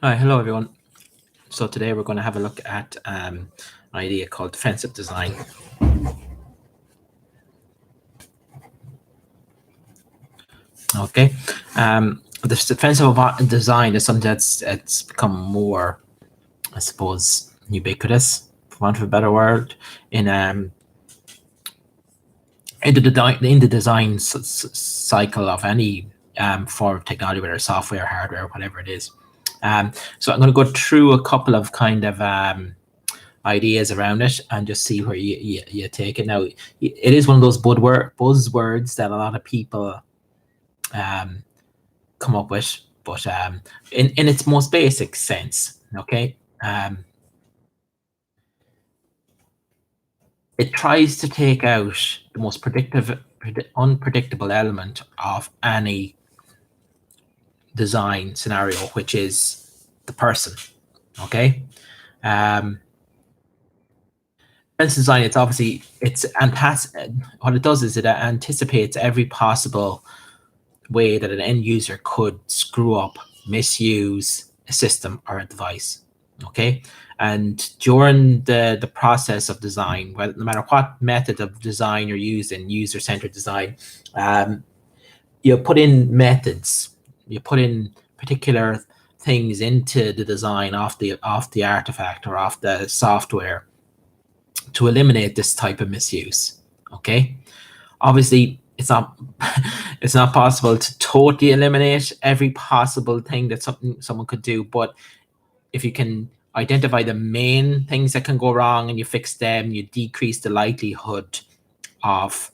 Hi, hello everyone. So today we're going to have a look at an idea called defensive design. Okay, this defensive design is something that's become more, I suppose, ubiquitous, for want of a better word, in the design cycle of any form of technology, whether software, hardware, whatever it is. So I'm going to go through a couple of kind of ideas around it and just see where you take it. Now, it is one of those buzzwords that a lot of people come up with, but in its most basic sense, okay, it tries to take out the most unpredictable element of any design scenario, which is the person, okay? Defense design, what it does is it anticipates every possible way that an end user could screw up, misuse a system or a device. Okay, and during the process of design, well, no matter what method of design you're using, user-centered design, you put in methods, you put in particular things into the design of the artifact or of the software to eliminate this type of misuse. Okay, obviously it's not it's not possible to totally eliminate every possible thing that someone could do, but if you can identify the main things that can go wrong and you fix them, you decrease the likelihood of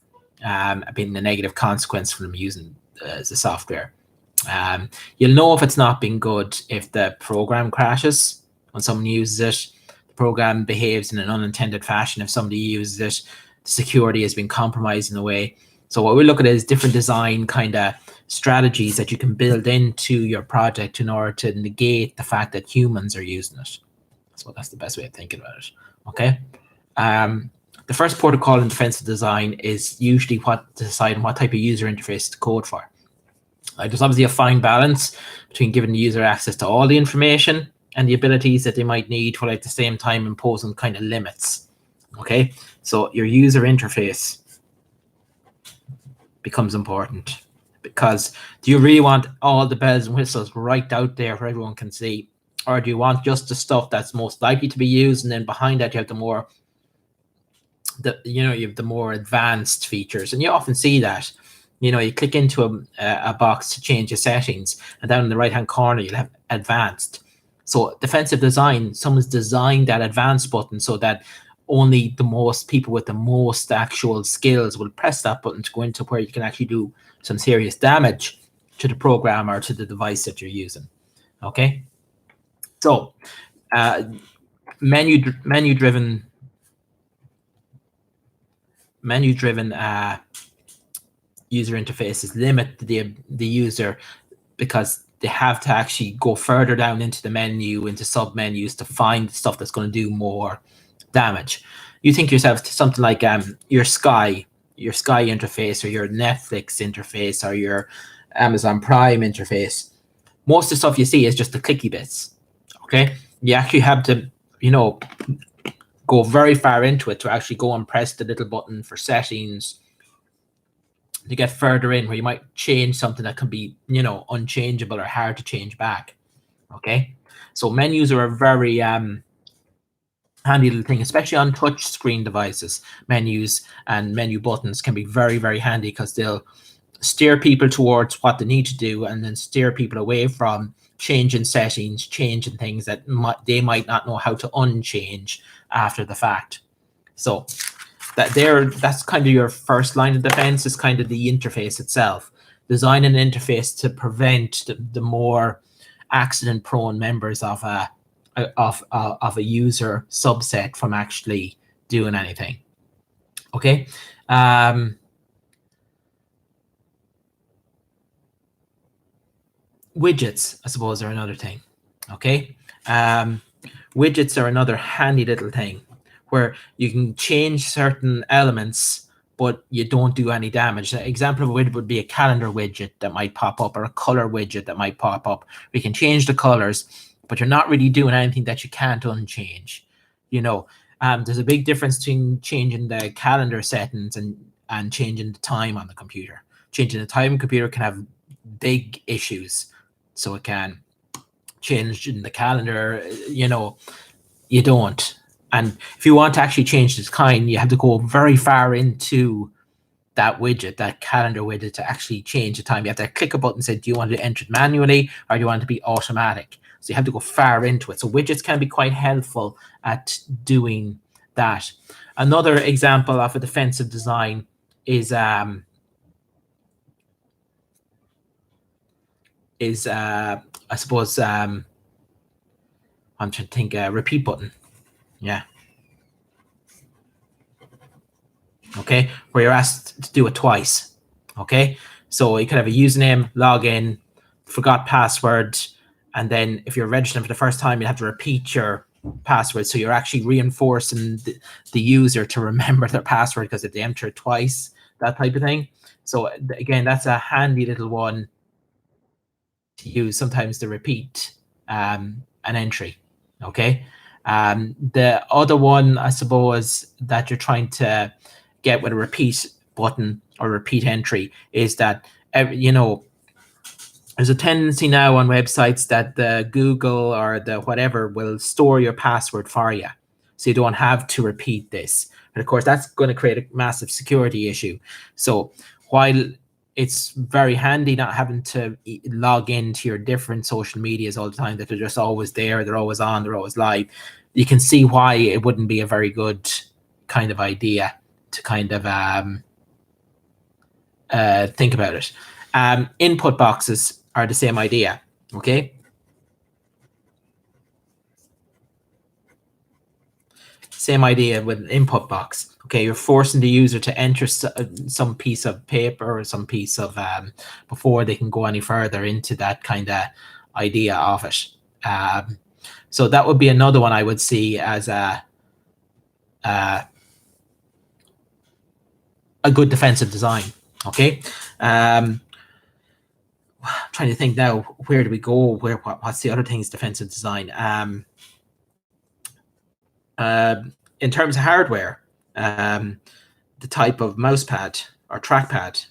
being a negative consequence from using the software. You'll know if it's not been good if the program crashes when someone uses it, the program behaves in an unintended fashion if somebody uses it, the security has been compromised in a way. So what we look at is different design kind of strategies that you can build into your project in order to negate the fact that humans are using it. So that's the best way of thinking about it. Okay. The first protocol in defensive design is usually deciding what type of user interface to code for. There's obviously a fine balance between giving the user access to all the information and the abilities that they might need, while at the same time imposing kind of limits. Okay, so your user interface becomes important, because do you really want all the bells and whistles right out there where everyone can see, or do you want just the stuff that's most likely to be used, and then behind that you have you have the more advanced features? And you often see that, you click into a box to change your settings, and down in the right hand corner you'll have advanced. So defensive design, someone's designed that advanced button so that only the most people with the most actual skills will press that button to go into where you can actually do some serious damage to the program or to the device that you're using. Okay, so menu driven user interfaces limit the user, because they have to actually go further down into the menu, into sub menus, to find stuff that's going to do more damage. You think yourself to something like your Sky interface, or your Netflix interface, or your Amazon Prime interface. Most of the stuff you see is just the clicky bits. Okay, you actually have to go very far into it to actually go and press the little button for settings, to get further in where you might change something that can be unchangeable or hard to change back. Okay, so menus are a very handy little thing, especially on touch screen devices. Menus and menu buttons can be very, very handy, because they'll steer people towards what they need to do, and then steer people away from changing settings, changing things that they might not know how to unchange after the fact. So that's kind of your first line of defense, is kind of the interface itself. Design an interface to prevent the more accident prone members of a user subset from actually doing anything. Okay. Widgets, I suppose, are another thing. Okay. Widgets are another handy little thing where you can change certain elements, but you don't do any damage. An example of a widget would be a calendar widget that might pop up, or a color widget that might pop up. We can change the colors, but you're not really doing anything that you can't unchange. You know, there's a big difference between changing the calendar settings and changing the time on the computer. Changing the time on the computer can have big issues. So it can change in the calendar, you know, you don't. And if you want to actually change this kind, you have to go very far into that widget, that calendar widget, to actually change the time. You have to click a button and say, do you want to enter it manually or do you want it to be automatic? So you have to go far into it. So widgets can be quite helpful at doing that. Another example of a defensive design is I suppose I'm trying to think, repeat button. Yeah. Okay, where you're asked to do it twice. Okay, so you could have a username, login, forgot password, and then if you're registering for the first time, you have to repeat your password. So you're actually reinforcing the user to remember their password because if they enter it twice, that type of thing. So again, that's a handy little one to use sometimes to repeat an entry. Okay. The other one, I suppose, that you're trying to get with a repeat button or repeat entry is that, you know, there's a tendency now on websites that the Google or the whatever will store your password for you. So you don't have to repeat this. And of course, that's going to create a massive security issue. So while it's very handy not having to log into your different social medias all the time, that they're just always there, they're always on, they're always live, you can see why it wouldn't be a very good kind of idea to kind of think about it. Input boxes are the same idea, okay? Same idea with an input box. Okay, you're forcing the user to enter some piece of paper or some piece of before they can go any further into that kind of idea of it. So that would be another one I would see as a good defensive design. Okay, I'm trying to think now. Where do we go? What's the other things defensive design? In terms of hardware, the type of mouse pad or trackpad.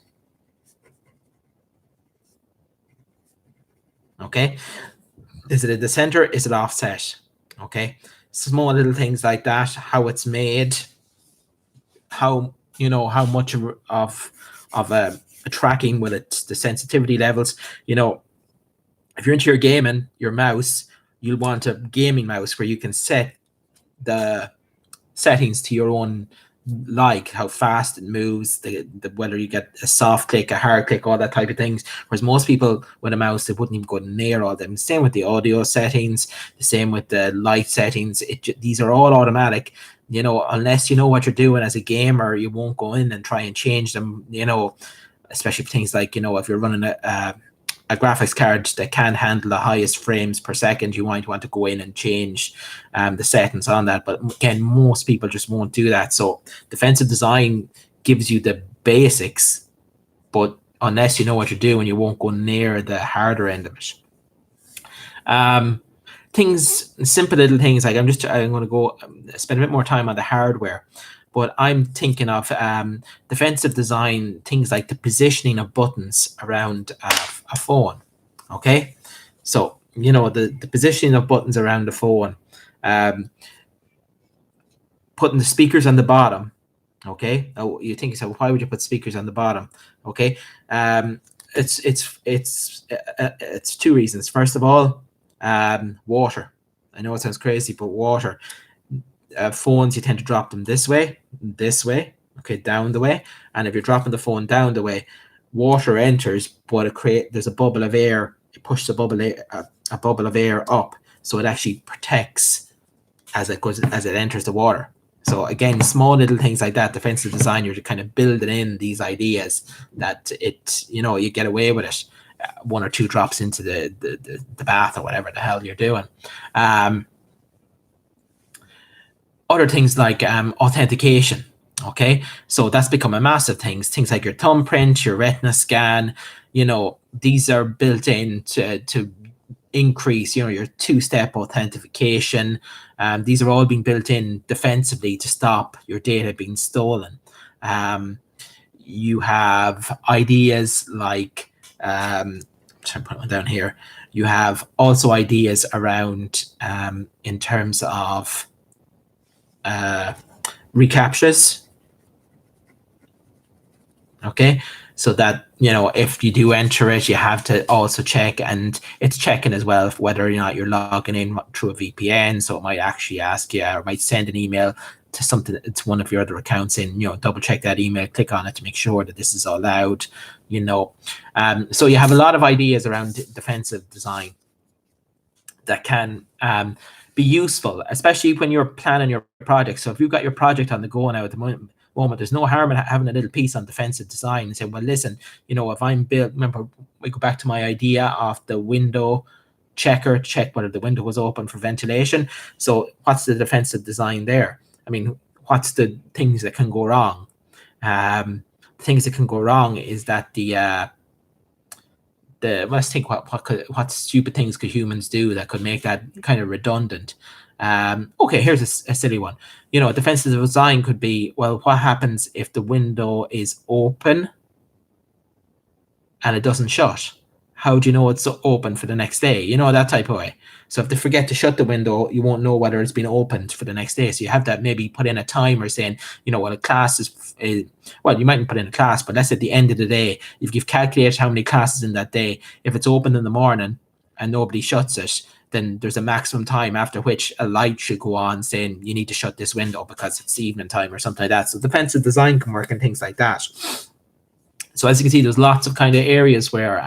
Okay, is it at the center? Is it offset? Okay, small little things like that. How it's made. How, you know, how much of a tracking with it, the sensitivity levels. You know, if you're into your gaming, your mouse, you'll want a gaming mouse where you can set the settings to your own, like how fast it moves, the whether you get a soft click, a hard click, all that type of things. Whereas most people with a mouse, they wouldn't even go near all them. Same with the audio settings, the same with the light settings. These are all automatic. You know, unless you know what you're doing as a gamer, you won't go in and try and change them. You know, especially for things like, you know, if you're running a graphics card that can handle the highest frames per second, you might want to go in and change the settings on that. But again, most people just won't do that. So defensive design gives you the basics, but unless you know what you're doing, you won't go near the harder end of it. Things, simple little things like I'm going to go spend a bit more time on the hardware. But I'm thinking of defensive design, things like the positioning of buttons around a phone. Okay, so you know the positioning of buttons around the phone, putting the speakers on the bottom. Okay, oh, you think so? Why would you put speakers on the bottom? Okay, it's two reasons. First of all, water. I know it sounds crazy, but water. Phones, you tend to drop them this way, okay, down the way. And if you're dropping the phone down the way, water enters, but there's a bubble of air. It pushes a bubble of air up, so it actually protects as it enters the water. So again, small little things like that. Defensive design, you're kind of building in these ideas that you get away with it. One or two drops into the bath or whatever the hell you're doing. Other things like authentication, okay? So that's become a massive thing. Things like your thumbprint, your retina scan, you know, these are built in to increase, your two-step authentication. These are all being built in defensively to stop your data being stolen. You have ideas like, I'm trying to put one down here. You have also ideas around in terms of reCAPTCHAs. Okay, so that if you do enter it, you have to also check, and it's checking as well whether or not you're logging in through a VPN. So it might actually ask you, or might send an email to something, it's one of your other accounts in, double check that email, click on it to make sure that this is allowed. So you have a lot of ideas around defensive design that can be useful, especially when you're planning your project. So if you've got your project on the go now at the moment, there's no harm in having a little piece on defensive design and say, well, listen, if I'm built, remember, we go back to my idea of the window checker, check whether the window was open for ventilation. So what's the defensive design there? I mean, what's the things that can go wrong? Things that can go wrong is that let's think what stupid things could humans do that could make that kind of redundant. Okay, here's a silly one. Defensive design could be, well, what happens if the window is open and it doesn't shut? How do you know it's open for the next day? That type of way. So if they forget to shut the window, you won't know whether it's been opened for the next day. So you have to maybe put in a timer saying, well, a class is, well, you mightn't put in a class, but let's say at the end of the day, if you've calculated how many classes in that day, if it's open in the morning and nobody shuts it, then there's a maximum time after which a light should go on saying you need to shut this window because it's evening time or something like that. So defensive design can work and things like that. So as you can see, there's lots of kind of areas where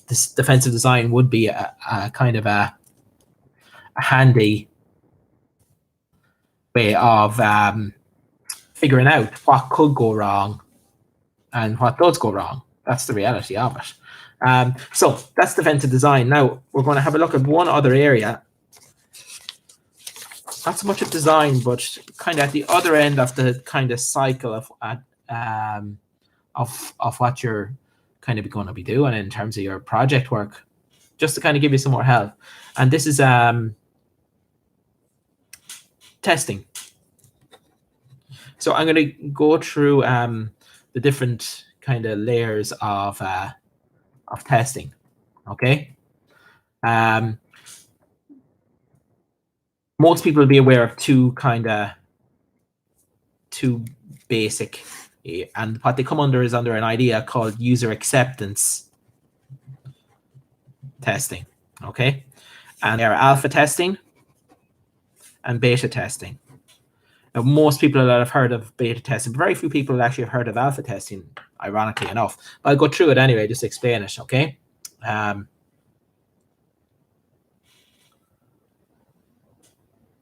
this defensive design would be a kind of a handy way of figuring out what could go wrong and what does go wrong. That's the reality of it. So that's defensive design. Now we're going to have a look at one other area. Not so much of design, but kind of at the other end of the kind of cycle of what you're kind of going to be doing in terms of your project work, just to kind of give you some more help. And this is testing. So I'm going to go through the different kind of layers of testing. Okay. Most people will be aware of two basic, and what they come under is under an idea called user acceptance testing. Okay. And they are alpha testing and beta testing. Now, most people that have heard of beta testing, but very few people actually have heard of alpha testing, ironically enough. I'll go through it anyway, just to explain it, okay?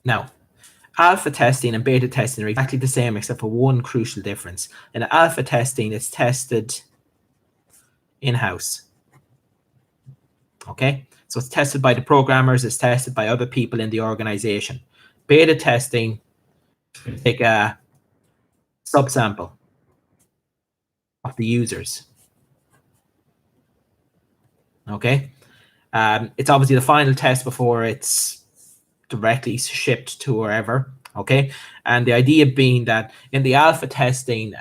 Now, alpha testing and beta testing are exactly the same, except for one crucial difference. In alpha testing, it's tested in-house, okay? So it's tested by the programmers, it's tested by other people in the organization. Beta testing, take a subsample of the users. Okay, it's obviously the final test before it's directly shipped to wherever. Okay, and the idea being that in the alpha testing,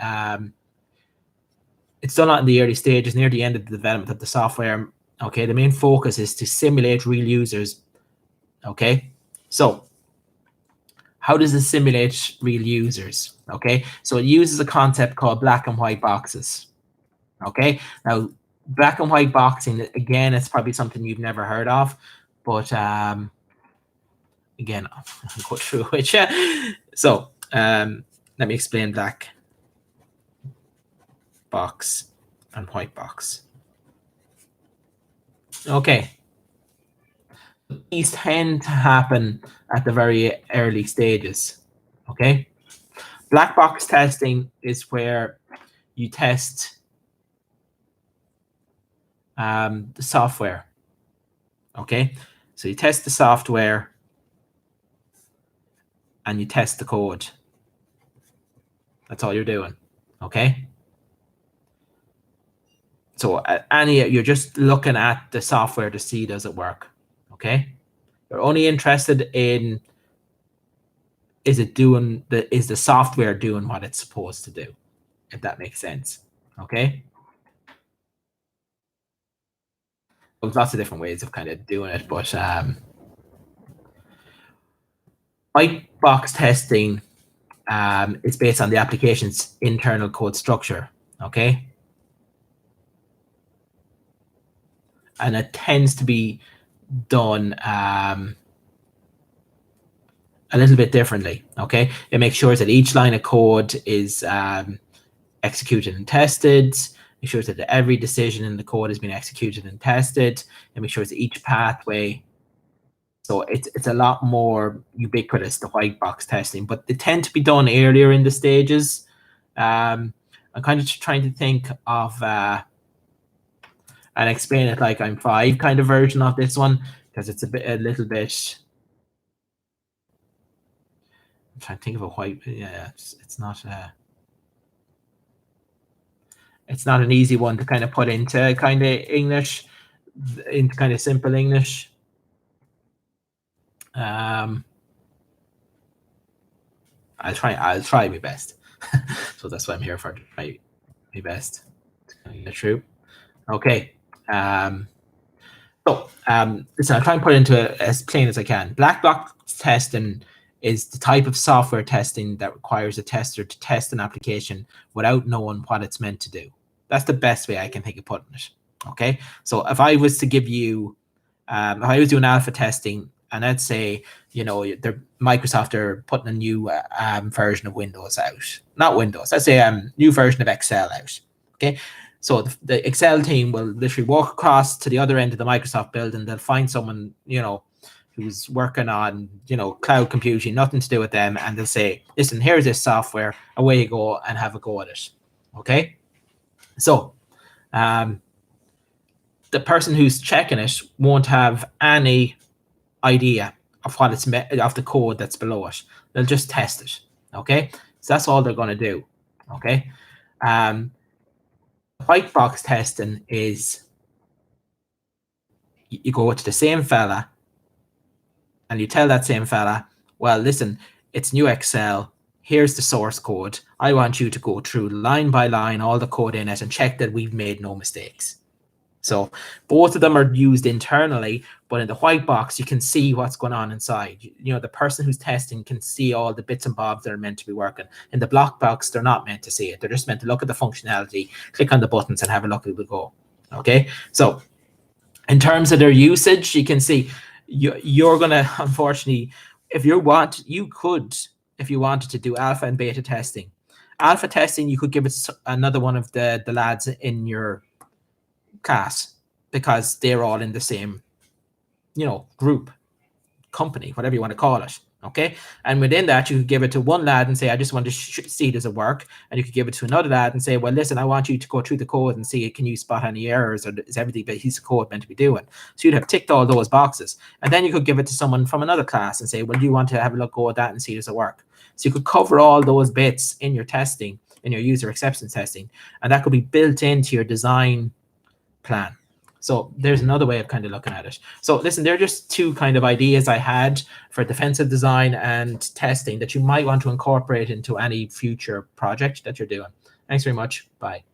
it's done out in the early stages, near the end of the development of the software. Okay, the main focus is to simulate real users. Okay, so how does it simulate real users? Okay, so it uses a concept called black and white boxes. Okay, now black and white boxing, again, it's probably something you've never heard of, but again, I'll go through which. So let me explain black box and white box. Okay. These tend to happen at the very early stages. Okay. Black box testing is where you test the software. Okay. So you test the software and you test the code. That's all you're doing. Okay. So you're just looking at the software to see does it work. Okay, you're only interested in, is the software doing what it's supposed to do, if that makes sense. Okay, there's lots of different ways of kind of doing it, but white box testing is based on the application's internal code structure. Okay, and it tends to be done a little bit differently. Okay, it makes sure that each line of code is executed and tested. Make sure that every decision in the code has been executed and tested, and make sure that each pathway. So it's a lot more ubiquitous, the white box testing, but they tend to be done earlier in the stages. I'm kind of trying to think of and explain it like I'm 5 kind of version of this one, because it's a little bit. I'm trying to think of a white. Yeah, it's not. It's not an easy one to kind of put into kind of English, into kind of simple English. I'll try my best. So that's what I'm here for, to try my best to get through. Okay. Listen, I'll try and put it into as plain as I can. Black box testing is the type of software testing that requires a tester to test an application without knowing what it's meant to do. That's the best way I can think of putting it. Okay. So if I was to give you, if I was doing alpha testing, and I'd say, Microsoft are putting a new version of Windows out. Not Windows, let's say a new version of Excel out. Okay. So the Excel team will literally walk across to the other end of the Microsoft building. They'll find someone, who's working on, cloud computing, nothing to do with them. And they'll say, listen, here's this software, away you go and have a go at it. Okay. So the person who's checking it won't have any idea of what it's of the code that's below it. They'll just test it. Okay. So that's all they're going to do. Okay. White box testing is you go to the same fella and you tell that same fella, well, listen, it's new Excel. Here's the source code. I want you to go through line by line, all the code in it, and check that we've made no mistakes. So both of them are used internally, but in the white box, you can see what's going on inside. The person who's testing can see all the bits and bobs that are meant to be working. In the black box, they're not meant to see it. They're just meant to look at the functionality, click on the buttons, and have a look at it go. Okay, so in terms of their usage, you can see you're going to, unfortunately, if you could, if you wanted to do alpha and beta testing. Alpha testing, you could give it another one of the lads in your class, because they're all in the same, group, company, whatever you want to call it. Okay, and within that, you could give it to one lad and say, I just want to see does it work, and you could give it to another lad and say, well, listen, I want you to go through the code and see, can you spot any errors, or is everything that piece of code meant to be doing? So you'd have ticked all those boxes, and then you could give it to someone from another class and say, well, do you want to have a look at that and see does it work? So you could cover all those bits in your testing, in your user acceptance testing, and that could be built into your design plan. So there's another way of kind of looking at it. So listen, they're just 2 kind of ideas I had for defensive design and testing that you might want to incorporate into any future project that you're doing. Thanks very much. Bye.